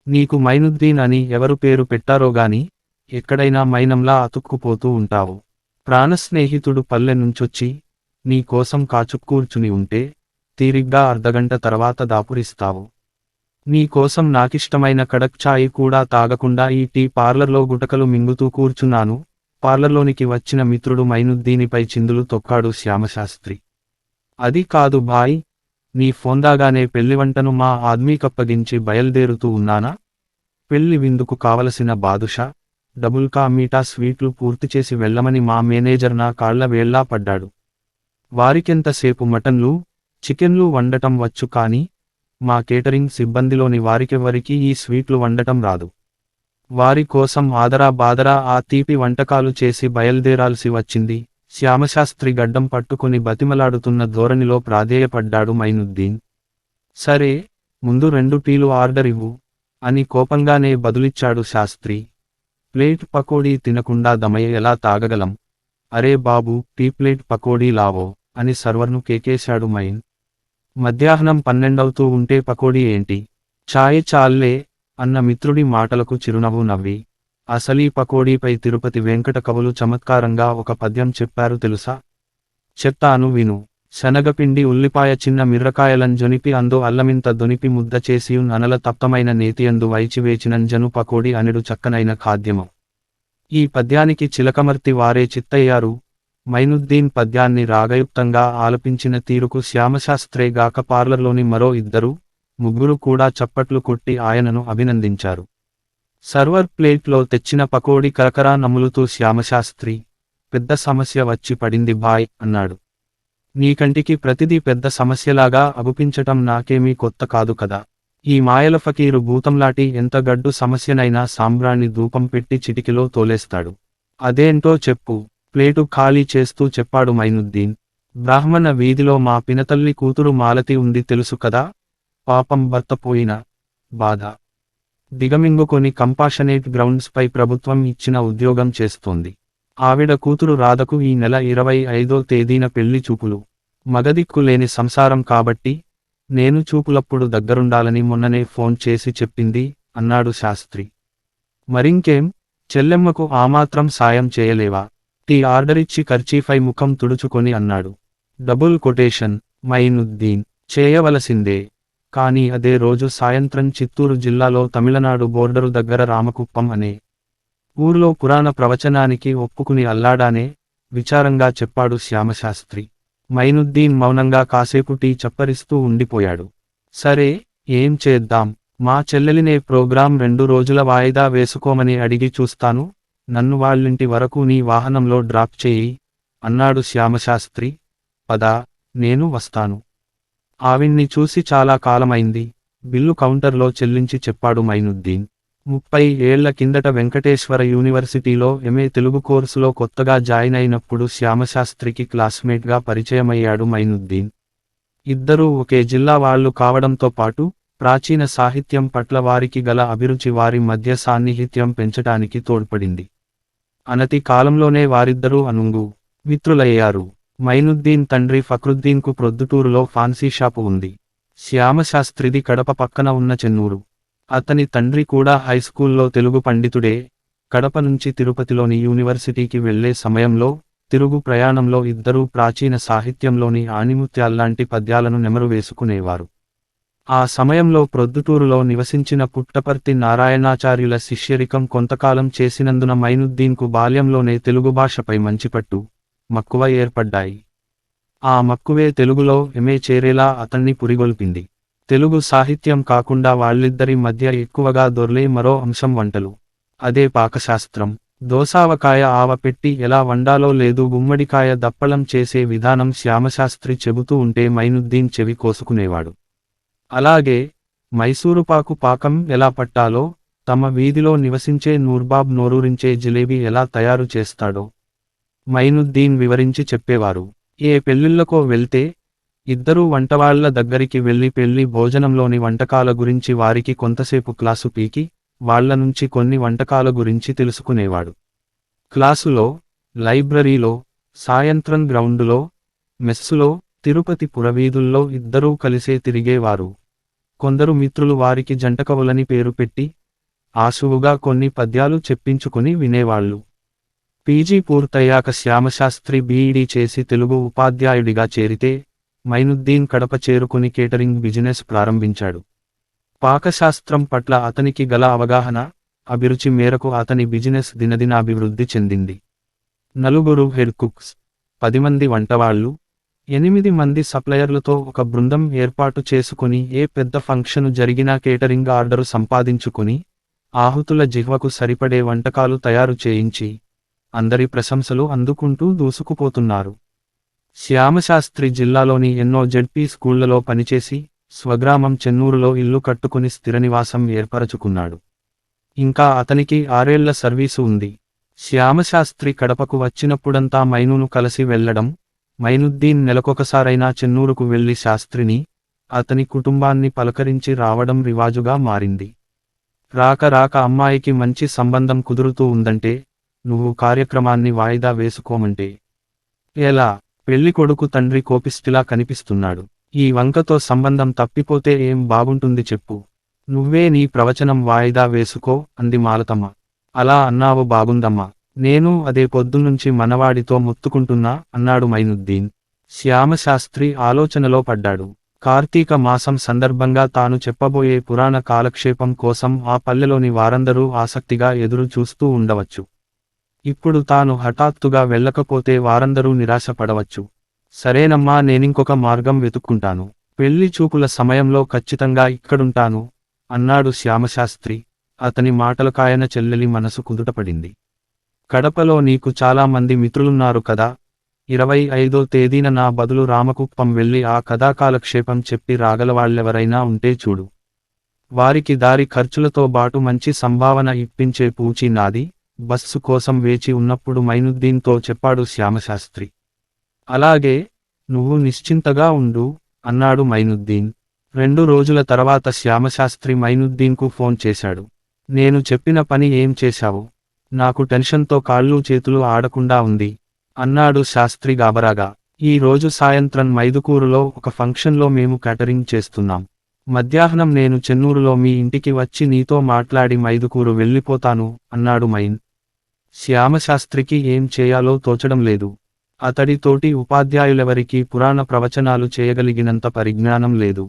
నీకు మైనుద్దీన్ అని ఎవరు పేరు పెట్టారోగాని, ఎక్కడైనా మైనంలా అతుక్కుపోతూ ఉంటావు. ప్రాణస్నేహితుడు పల్లె నుంచొచ్చి, నీ కోసం కాచుక్కూర్చుని ఉంటే, తీరిగ్గా అర్ధగంట తర్వాత దాపురిస్తావు. నీ కోసం నాకిష్టమైన కడక్ ఛాయి కూడా తాగకుండా ఈ టీ పార్లర్లో గుటకలు మింగుతూ కూర్చున్నాను. పార్లర్లోనికి వచ్చిన మిత్రుడు మైనుద్దీనిపై చిందులు తొక్కాడు శ్యామశాస్త్రి. అది కాదు భాయ్, నీ ఫోన్దాగానే పెళ్లివంటను మా ఆద్మీకప్పగించి బయల్దేరుతూ ఉన్నానా? పెళ్లి విందుకు కావలసిన బాదుషా, డబుల్ కా మీఠా స్వీట్లు పూర్తిచేసి వెళ్ళమని మా మేనేజర్ నా కాళ్ల వేళ్లా పడ్డాడు. వారికెంతసేపు మటన్లు, చికెన్లు వండటం వచ్చు కానీ, మా కేటరింగ్ సిబ్బందిలోని వారికెవ్వరికీ ఈ స్వీట్లు వండటం రాదు. వారి కోసం ఆదరా బాదరా ఆ తీపి వంటకాలు చేసి బయల్దేరాల్సి వచ్చింది. శ్యామశాస్త్రి గడ్డం పట్టుకుని బతిమలాడుతున్న ధోరణిలో ప్రాధేయపడ్డాడు మైనుద్దీన్. సరే, ముందు 2 టీలు ఆర్డర్ ఇవ్వు, అని కోపంగానే బదులిచ్చాడు శాస్త్రి. ప్లేట్ పకోడీ తినకుండా దమయ ఎలా తాగగలం? అరే బాబూ, టీ ప్లేట్ పకోడీ లావో, అని సర్వర్ను కేకేశాడు మైన్. మధ్యాహ్నం 12 ఉంటే పకోడీ ఏంటి? ఛాయ్ చాల్లే, అన్న మిత్రుడి మాటలకు చిరునవ్వు నవ్వి, అసలీ పకోడీపై తిరుపతి వెంకట కవులు చమత్కారంగా ఒక పద్యం చెప్పారు తెలుసా? చెప్తాను విను. శనగపిండి ఉల్లిపాయ చిన్న మిర్రకాయలం జొనిపి అందు అల్లమింత దొనిపి ముద్ద చేసియున్ అనల తప్తమైన నేతియందు వైచివేచినం జను పకోడి అనెడు చక్కనైన ఖాద్యము. ఈ పద్యానికి చిలకమర్తి వారే చిత్తయ్యారు. మైనుద్దీన్ పద్యాన్ని రాగయుక్తంగా ఆలపించిన తీరుకు శ్యామశాస్త్రే గాక పార్లర్లోని మరో 2, 3 కూడా చప్పట్లు కొట్టి ఆయనను అభినందించారు. సర్వర్ ప్లేట్లో తెచ్చిన పకోడీ కరకరా నములుతూ శ్యామశాస్త్రి, పెద్ద సమస్య వచ్చి పడింది భాయ్, అన్నాడు. నీ కంటికి ప్రతిదీ పెద్ద సమస్యలాగా అగుపించటం నాకేమీ కొత్త కాదు కదా. ఈ మాయల ఫకీరు భూతంలాటి ఎంత గడ్డు సమస్యనైనా సాంబ్రాణి ధూపం పెట్టి చిటికిలో తోలేస్తాడు. అదేంటో చెప్పు, ప్లేటు ఖాళీ చేస్తూ చెప్పాడు మైనుద్దీన్. బ్రాహ్మణ వీధిలో మా పినతల్లి కూతురు మాలతి ఉంది తెలుసు కదా. పాపం భర్త పోయిన బాధ దిగమింగుకొని కంపాషనేట్ గ్రౌండ్స్పై ప్రభుత్వం ఇచ్చిన ఉద్యోగం చేస్తోంది. ఆవిడ కూతురు రాధకు ఈ నెల 25వ తేదీన పెళ్లి చూపులు. మగదిక్కు లేని సంసారం కాబట్టి, నేను చూపులప్పుడు దగ్గరుండాలని మొన్ననే ఫోన్ చేసి చెప్పింది, అన్నాడు శాస్త్రి. మరింకేం, చెల్లెమ్మకు ఆమాత్రం సాయం చేయలేవా? టీ ఆర్డరిచ్చి కర్చీఫై ముఖం తుడుచుకొని అన్నాడు. డబుల్ కొటేషన్, మైనుద్దీన్, చేయవలసిందే. కానీ అదే రోజు సాయంత్రం చిత్తూరు జిల్లాలో తమిళనాడు బోర్డరు దగ్గర రామకుప్పం అనే ఊర్లో పురాణ ప్రవచనానికి ఒప్పుకుని అల్లాడానే, విచారంగా చెప్పాడు శ్యామశాస్త్రి. మైనుద్దీన్ మౌనంగా కాసేపు టీ చప్పరిస్తూ ఉండిపోయాడు. సరే, ఏం చేద్దాం, మా చెల్లెలినే ప్రోగ్రాం 2 రోజుల వాయిదా వేసుకోమని అడిగి చూస్తాను. నన్ను వాళ్ళింటి వరకు నీ వాహనంలో డ్రాప్ చేయి, అన్నాడు శ్యామశాస్త్రి. పదా, నేను వస్తాను. ఆవిణ్ణి చూసి చాలా కాలమైంది, బిల్లు కౌంటర్లో చెల్లించి చెప్పాడు మైనుద్దీన్. 30 ఏళ్ల కిందట వెంకటేశ్వర యూనివర్సిటీలో ఎంఏ తెలుగు కోర్సులో కొత్తగా జాయిన్ అయినప్పుడు శ్యామశాస్త్రికి క్లాస్మేట్గా పరిచయమయ్యాడు మైనుద్దీన్. ఇద్దరూ ఒకే జిల్లా వాళ్ళు కావడంతో పాటు, ప్రాచీన సాహిత్యం పట్ల వారికి గల అభిరుచి వారి మధ్య సాన్నిహిత్యం పెంచటానికి తోడ్పడింది. అనతి కాలంలోనే వారిద్దరూ అనుంగు మిత్రులయ్యారు. మైనుద్దీన్ తండ్రి ఫక్రుద్దీన్కు ప్రొద్దుటూరులో ఫాన్సీ షాపు ఉంది. శ్యామశాస్త్రిది కడప పక్కన ఉన్న చెన్నూరు. అతని తండ్రి కూడా హైస్కూల్లో తెలుగు పండితుడే. కడప నుంచి తిరుపతిలోని యూనివర్సిటీకి వెళ్లే సమయంలో, తిరుగు ప్రయాణంలో ఇద్దరూ ప్రాచీన సాహిత్యంలోని ఆణిముత్యాల్లాంటి పద్యాలను నెమరు వేసుకునేవారు. ఆ సమయంలో ప్రొద్దుటూరులో నివసించిన పుట్టపర్తి నారాయణాచార్యుల శిష్యరికం కొంతకాలం చేసినందున మైనుద్దీన్కు బాల్యంలోనే తెలుగు భాషపై మంచిపట్టు, మక్కువ ఏర్పడ్డాయి. ఆ మక్కువే తెలుగులో ఎంఏ చేరేలా అతన్ని పురిగొల్పింది. తెలుగు సాహిత్యం కాకుండా వాళ్ళిద్దరి మధ్య ఎక్కువగా దొర్లే మరో అంశం వంటలు. అదే పాకశాస్త్రం. దోసావకాయ ఆవపెట్టి ఎలా వండాలో లేదు గుమ్మడికాయ దప్పలం చేసే విధానం శ్యామశాస్త్రి చెబుతూ ఉంటే మైనుద్దీన్ చెవి కోసుకునేవాడు. అలాగే, మైసూరుపాకు పాకం ఎలా పట్టాలో, తమ వీధిలో నివసించే నూర్బాబ్ నోరూరించే జిలేబీ ఎలా తయారు చేస్తాడో మైనుద్దీన్ వివరించి చెప్పేవారు. ఏ పెళ్లిళ్లకో వెళ్తే, ఇద్దరూ వంటవాళ్ల దగ్గరికి వెళ్లి పెళ్లి భోజనంలోని వంటకాల గురించి వారికి కొంతసేపు క్లాసు పీకి, వాళ్ల నుంచి కొన్ని వంటకాల గురించి తెలుసుకునేవాడు. క్లాసులో, లైబ్రరీలో, సాయంత్రం గ్రౌండులో, మెస్సులో, తిరుపతి పురవీధుల్లో ఇద్దరూ కలిసే తిరిగేవారు. కొందరు మిత్రులు వారికి జంటకవులని పేరు పెట్టి ఆసువుగా కొన్ని పద్యాలు చెప్పించుకుని వినేవాళ్ళు. పీజీ పూర్తయ్యాక శ్యామశాస్త్రి బీఈడీ చేసి తెలుగు ఉపాధ్యాయుడిగా చేరితే మైనుద్దీన్ కడప చేరుకుని కేటరింగ్ బిజినెస్ ప్రారంభించాడు. పాకశాస్త్రం పట్ల అతనికి గల అవగాహన, అభిరుచి మేరకు అతని బిజినెస్ దినదినాభివృద్ధి చెందింది. 4 హెడ్ కుక్స్, 10 మంది వంటవాళ్లు, 8 మంది సప్లయర్లతో ఒక బృందం ఏర్పాటు చేసుకుని ఏ పెద్ద ఫంక్షను జరిగినా కేటరింగ్ ఆర్డరు సంపాదించుకుని ఆహుతుల జిహ్వకు సరిపడే వంటకాలు తయారు చేయించి అందరి ప్రశంసలు అందుకుంటూ దూసుకుపోతున్నారు. శ్యామశాస్త్రి జిల్లాలోని ఎన్నో జెడ్పీ స్కూళ్లలో పనిచేసి స్వగ్రామం చెన్నూరులో ఇల్లు కట్టుకుని స్థిరనివాసం ఏర్పరచుకున్నాడు. ఇంకా అతనికి 6 ఏళ్ల సర్వీసు ఉంది. శ్యామశాస్త్రి కడపకు వచ్చినప్పుడంతా మైనును కలిసి వెళ్లడం, మైనుద్దీన్ నెలకొకసారైనా చెన్నూరుకు వెళ్లి శాస్త్రిని, అతని కుటుంబాన్ని పలకరించి రావడం రివాజుగా మారింది. రాక రాక అమ్మాయికి మంచి సంబంధం కుదురుతూ ఉందంటే, నువ్వు కార్యక్రమాన్ని వాయిదా వేసుకోమంటే ఎలా? పెళ్లికొడుకు తండ్రి కోపిష్టిలా కనిపిస్తున్నాడు. ఈ వంకతో సంబంధం తప్పిపోతే ఏం బాగుంటుంది చెప్పు. నువ్వే నీ ప్రవచనం వాయిదా వేసుకో అంది మాలతమ్మ. అలా అన్నావు బాగుందమ్మా, నేను అదే పొద్దున్నుంచి మనవాడితో ముత్తుకుంటున్నా అన్నాడు మైనుద్దీన్. శ్యామశాస్త్రి ఆలోచనలో పడ్డాడు. కార్తీక మాసం సందర్భంగా తాను చెప్పబోయే పురాణ కాలక్షేపం కోసం ఆ పల్లెలోని వారందరూ ఆసక్తిగా ఎదురు చూస్తూ ఉండవచ్చు. ఇప్పుడు తాను హఠాత్తుగా వెళ్ళకపోతే వారందరూ నిరాశపడవచ్చు. సరేనమ్మా, నేనింకొక మార్గం వెతుక్కుంటాను. పెళ్లి చూపుల సమయంలో ఖచ్చితంగా ఇక్కడుంటాను అన్నాడు శ్యామశాస్త్రి. అతని మాటలకాయన చెల్లెలి మనసు కుదుటపడింది. కడపలో నీకు చాలా మంది మిత్రులున్నారు కదా, 25వ తేదీన నా బదులు రామకుప్పం వెళ్ళి ఆ కథాకాలక్షేపం చెప్పి రాగలవాళ్లెవరైనా ఉంటే చూడు. వారికి దారి ఖర్చులతో బాటు మంచి సంభావన ఇప్పించే పూచీ నాది. బస్సు కోసం వేచి ఉన్నప్పుడు మైనుద్దీన్తో చెప్పాడు శ్యామశాస్త్రి. అలాగే, నువ్వు నిశ్చింతగా ఉండు అన్నాడు మైనుద్దీన్. 2 రోజుల తర్వాత శ్యామశాస్త్రి మైనుద్దీన్కు ఫోన్ చేశాడు. నేను చెప్పిన పని ఏం చేశావు? నాకు టెన్షన్తో కాళ్ళు చేతులు ఆడకుండా ఉంది అన్నాడు శాస్త్రి గాబరాగా. ఈ రోజు సాయంత్రం మైదుకూరులో ఒక ఫంక్షన్లో మేము క్యాటరింగ్ చేస్తున్నాం. మధ్యాహ్నం నేను చెన్నూరులో మీ ఇంటికి వచ్చి నీతో మాట్లాడి మైదుకూరు వెళ్ళిపోతాను అన్నాడు మైన్. శ్యామశాస్త్రికి ఏం చేయాలో తోచడం లేదు. అతడి తోటి ఉపాధ్యాయులెవరికీ పురాణ ప్రవచనాలు చేయగలిగినంత పరిజ్ఞానం లేదు.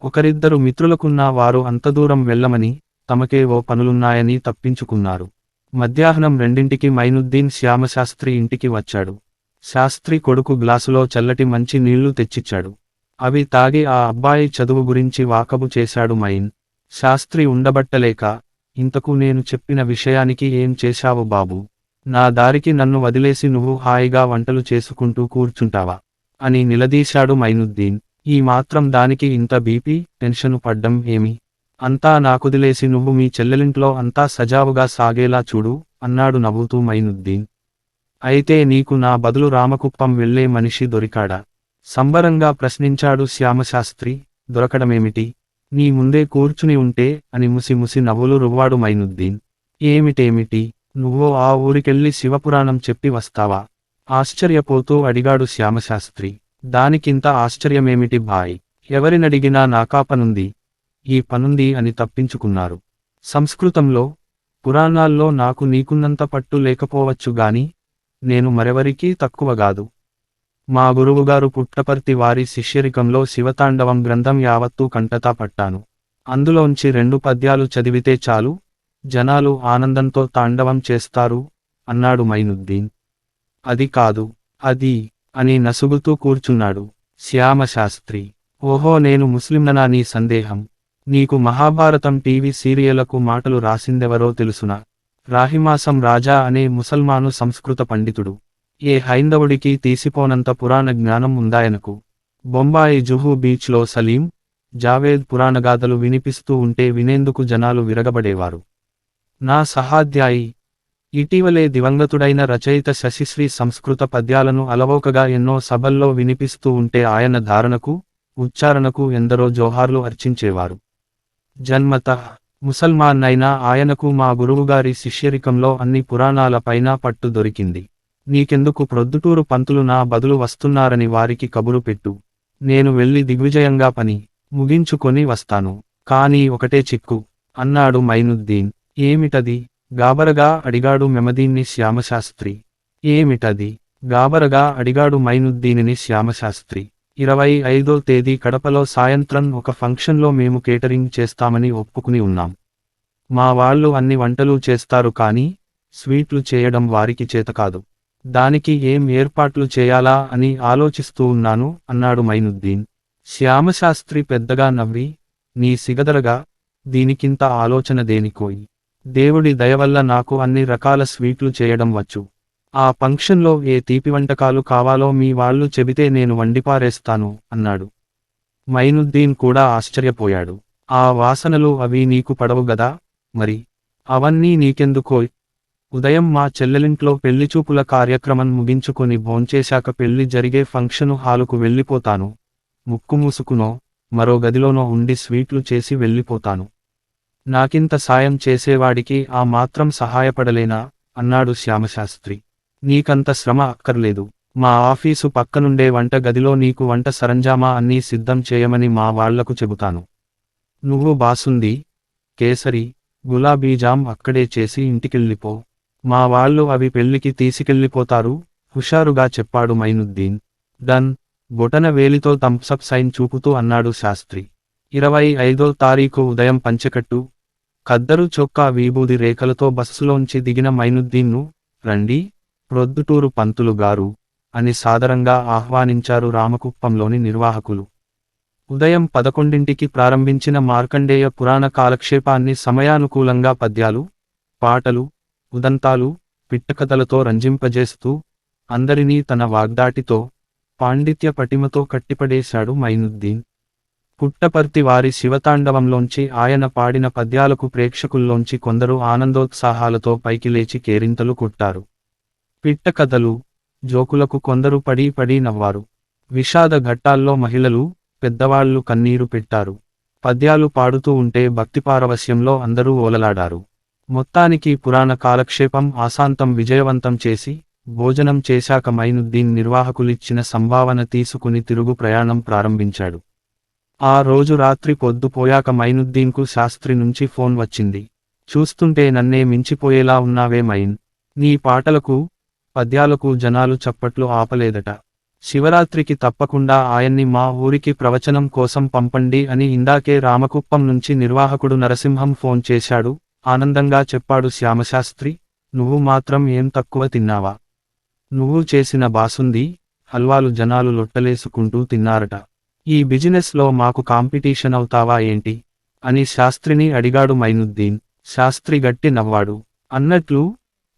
ఒకరిద్దరు మిత్రులకున్నా వారు అంతదూరం వెళ్ళమని, తమకేవో పనులున్నాయని తప్పించుకున్నారు. మధ్యాహ్నం 2ంటికి మైనుద్దీన్ శ్యామశాస్త్రి ఇంటికి వచ్చాడు. శాస్త్రి కొడుకు గ్లాసులో చల్లటి మంచి నీళ్లు తెచ్చిచ్చాడు. అవి తాగి ఆ అబ్బాయి చదువు గురించి వాకబు చేశాడు మైన్. శాస్త్రి ఉండబట్టలేక, ఇంతకు నేను చెప్పిన విషయానికి ఏం చేశావు బాబూ? నా దారికి నన్ను వదిలేసి నువ్వు హాయిగా వంటలు చేసుకుంటూ కూర్చుంటావా అని నిలదీశాడు మైనుద్దీన్. ఈ మాత్రం దానికి ఇంత బీపీ, టెన్షను పడ్డం ఏమి? అంతా నాకొదిలేసి నువ్వు మీ చెల్లెలింట్లో అంతా సజావుగా సాగేలా చూడు అన్నాడు నవ్వుతూ మైనుద్దీన్. అయితే నీకు నా బదులు రామకుప్పం వెళ్లే మనిషి దొరికాడా? సంబరంగా ప్రశ్నించాడు శ్యామశాస్త్రి. దొరకడమేమిటి? నీ ముందే కూర్చుని ఉంటే అని ముసి నవ్వులు రువ్వాడు మైనుద్దీన్. ఏమిటేమిటి? నువ్వో ఆ ఊరికెళ్ళి శివపురాణం చెప్పి వస్తావా? ఆశ్చర్యపోతూ అడిగాడు శ్యామశాస్త్రి. దానికింత ఆశ్చర్యమేమిటి భాయ్? ఎవరినడిగినా నాకా పనుంది, ఈ పనుంది అని తప్పించుకున్నారు. సంస్కృతంలో, పురాణాల్లో నాకు నీకున్నంత పట్టు లేకపోవచ్చు గాని, నేను మరెవరికీ తక్కువగాదు. మా గురువుగారు పుట్టపర్తి వారి శిష్యరికంలో శివతాండవం గ్రంథం యావత్తూ కంటతా పట్టాను. అందులోంచి 2 పద్యాలు చదివితే చాలు, జనాలు ఆనందంతో తాండవం చేస్తారు అన్నాడు మైనుద్దీన్. అది కాదు, అది అని నసుగుతూ కూర్చున్నాడు శ్యామశాస్త్రి. ఓహో, నేను ముస్లింననా నీ సందేహం? నీకు మహాభారతం టీవీ సీరియళ్లకు మాటలు రాసిందెవరో తెలుసునా? రాహిమాసం రాజా అనే ముసల్మాను సంస్కృత పండితుడు. ఏ హైందవుడికి తీసిపోనంత పురాణ జ్ఞానం ఉందాయనకు. బొంబాయి జుహూ బీచ్లో సలీం, జావేద్ పురాణగాథలు వినిపిస్తూ ఉంటే వినేందుకు జనాలు విరగబడేవారు. నా సహాధ్యాయి, ఇటీవలే దివంగతుడైన రచయిత శశిశ్రీ సంస్కృత పద్యాలను అలవోకగా ఎన్నో సభల్లో వినిపిస్తూ ఉంటే ఆయన ధారణకు, ఉచ్చారణకు ఎందరో జోహార్లు అర్చించేవారు. జన్మతః ముసల్మాన్నైనా ఆయనకు మా గురువుగారి శిష్యరికంలో అన్ని పురాణాలపైనా పట్టు దొరికింది. నీకెందుకు ప్రొద్దుటూరు పంతులు నా బదులు వస్తున్నారని వారికి కబురు పెట్టు. నేను వెళ్ళి దిగ్విజయంగా పని ముగించుకొని వస్తాను కానీ ఒకటే చిక్కు అన్నాడు మైనుద్దీన్. ఏమిటది? గాబరగా అడిగాడు మెమదీన్ని శ్యామశాస్త్రి. ఏమిటది? గాబరగా అడిగాడు మైనుద్దీనిని శ్యామశాస్త్రి. 25వ తేదీ కడపలో సాయంత్రం ఒక ఫంక్షన్లో మేము కేటరింగ్ చేస్తామని ఒప్పుకుని ఉన్నాం. మా వాళ్ళు అన్ని వంటలు చేస్తారు కానీ స్వీట్లు చేయడం వారికి చేతకాదు. దానికి ఏం ఏర్పాట్లు చేయాలా అని ఆలోచిస్తూ ఉన్నాను అన్నాడు మైనుద్దీన్. శ్యామశాస్త్రి పెద్దగా నవ్వి, నీ సిగదరగా, దీనికింత ఆలోచన దేనికోయి? దేవుడి దయవల్ల నాకు అన్ని రకాల స్వీట్లు చేయడం వచ్చు. ఆ ఫంక్షన్లో ఏ తీపి వంటకాలు కావాలో మీ వాళ్ళు చెబితే నేను వండిపారేస్తాను అన్నాడు. మైనుద్దీన్ కూడా ఆశ్చర్యపోయాడు. ఆ వాసనలు అవి నీకు పడవు గదా మరి? అవన్నీ నీకెందుకోయ్? ఉదయం మా చెల్లెలింట్లో పెళ్లిచూపుల కార్యక్రమం ముగించుకొని భోంచేశాక పెళ్లి జరిగే ఫంక్షను హాలుకు వెళ్ళిపోతాను. ముక్కు మూసుకునో మరో గదిలోనో ఉండి స్వీట్లు చేసి వెళ్ళిపోతాను. నాకింత సాయం చేసేవాడికి ఆ మాత్రం సహాయపడలేనా అన్నాడు శ్యామశాస్త్రి. నీకంత శ్రమ అక్కర్లేదు. మా ఆఫీసు పక్కనుండే వంట గదిలో నీకు వంట సరంజామా అన్నీ సిద్ధం చేయమని మా వాళ్లకు చెబుతాను. నువ్వు బాసుంది, కేసరి, గులాబీజామ్ అక్కడే చేసి ఇంటికెళ్ళిపో. మా వాళ్ళు అవి పెళ్లికి తీసుకెళ్ళిపోతారు హుషారుగా చెప్పాడు మైనుద్దీన్. డన్, బొటన వేలితో థమ్సప్ సైన్ చూపుతూ అన్నాడు శాస్త్రి. 25వ తారీఖు ఉదయం పంచెకట్టు, ఖద్దరు చొక్కా వీబూది రేఖలతో బస్సులోంచి దిగిన మైనుద్దీన్ను, రండి, ప్రొద్దుటూరు పంతులు గారు అని సాదరంగా ఆహ్వానించారు రామకుప్పంలోని నిర్వాహకులు. ఉదయం 11ంటికి ప్రారంభించిన మార్కండేయ పురాణ కాలక్షేపాన్ని సమయానుకూలంగా పద్యాలు, పాటలు, ఉదంతాలు, పిట్టకథలతో రంజింపజేస్తూ అందరినీ తన వాగ్దాటితో, పాండిత్య పటిమతో కట్టిపడేశాడు మైనుద్దీన్. పుట్టపర్తి వారి శివతాండవంలోంచి ఆయన పాడిన పద్యాలకు ప్రేక్షకుల్లోంచి కొందరు ఆనందోత్సాహాలతో పైకి లేచి కేరింతలు కొట్టారు. పిట్టకథలు, జోకులకు కొందరు పడీ పడీ నవ్వారు. విషాద ఘట్టాల్లో మహిళలు, పెద్దవాళ్లు కన్నీరు పెట్టారు. పద్యాలు పాడుతూ ఉంటే భక్తిపారవస్యంలో అందరూ ఓలలాడారు. మొత్తానికి పురాణ కాలక్షేపం ఆశాంతం విజయవంతం చేసి, భోజనం చేశాక మైనుద్దీన్ నిర్వాహకులిచ్చిన సంభావన తీసుకుని తిరుగు ప్రయాణం ప్రారంభించాడు. ఆ రోజు రాత్రి పొద్దుపోయాక మైనుద్దీన్కు శాస్త్రి నుంచి ఫోన్ వచ్చింది. చూస్తుంటే నన్నే మించిపోయేలా ఉన్నావే మైన్. నీ పాటలకు, పద్యాలకు జనాలు చప్పట్లు ఆపలేదట. శివరాత్రికి తప్పకుండా ఆయన్ని మా ఊరికి ప్రవచనం కోసం పంపండి అని ఇందాకే రామకుప్పం నుంచి నిర్వాహకుడు నరసింహం ఫోన్ చేశాడు ఆనందంగా చెప్పాడు శ్యామశాస్త్రి. నువ్వు మాత్రం ఏం తక్కువ తిన్నావా? నువ్వు చేసిన బాసుంది, హల్వాలు జనాలు లొట్టలేసుకుంటూ తిన్నారట. ఈ బిజినెస్లో మాకు కాంపిటీషన్ అవుతావా ఏంటి అని శాస్త్రిని అడిగాడు మైనుద్దీన్. శాస్త్రి గట్టి నవ్వాడు. అన్నట్లు,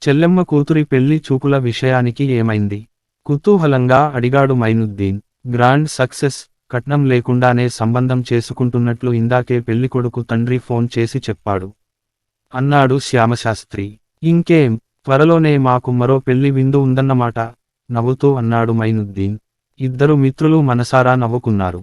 చెల్లెమ్మ కూతురి పెళ్లి చూపుల విషయానికి ఏమైంది? కుతూహలంగా అడిగాడు మైనుద్దీన్. గ్రాండ్ సక్సెస్, కట్నం లేకుండానే సంబంధం చేసుకుంటున్నట్లు ఇందాకే పెళ్లికొడుకు తండ్రి ఫోన్ చేసి చెప్పాడు అన్నాడు శ్యామశాస్త్రి. ఇంకేం, త్వరలోనే మాకు మరో పెళ్లి విందు ఉందన్నమాట నవ్వుతూ అన్నాడు మైనుద్దీన్. ఇద్దరు మిత్రులు మనసారా నవ్వుకున్నారు.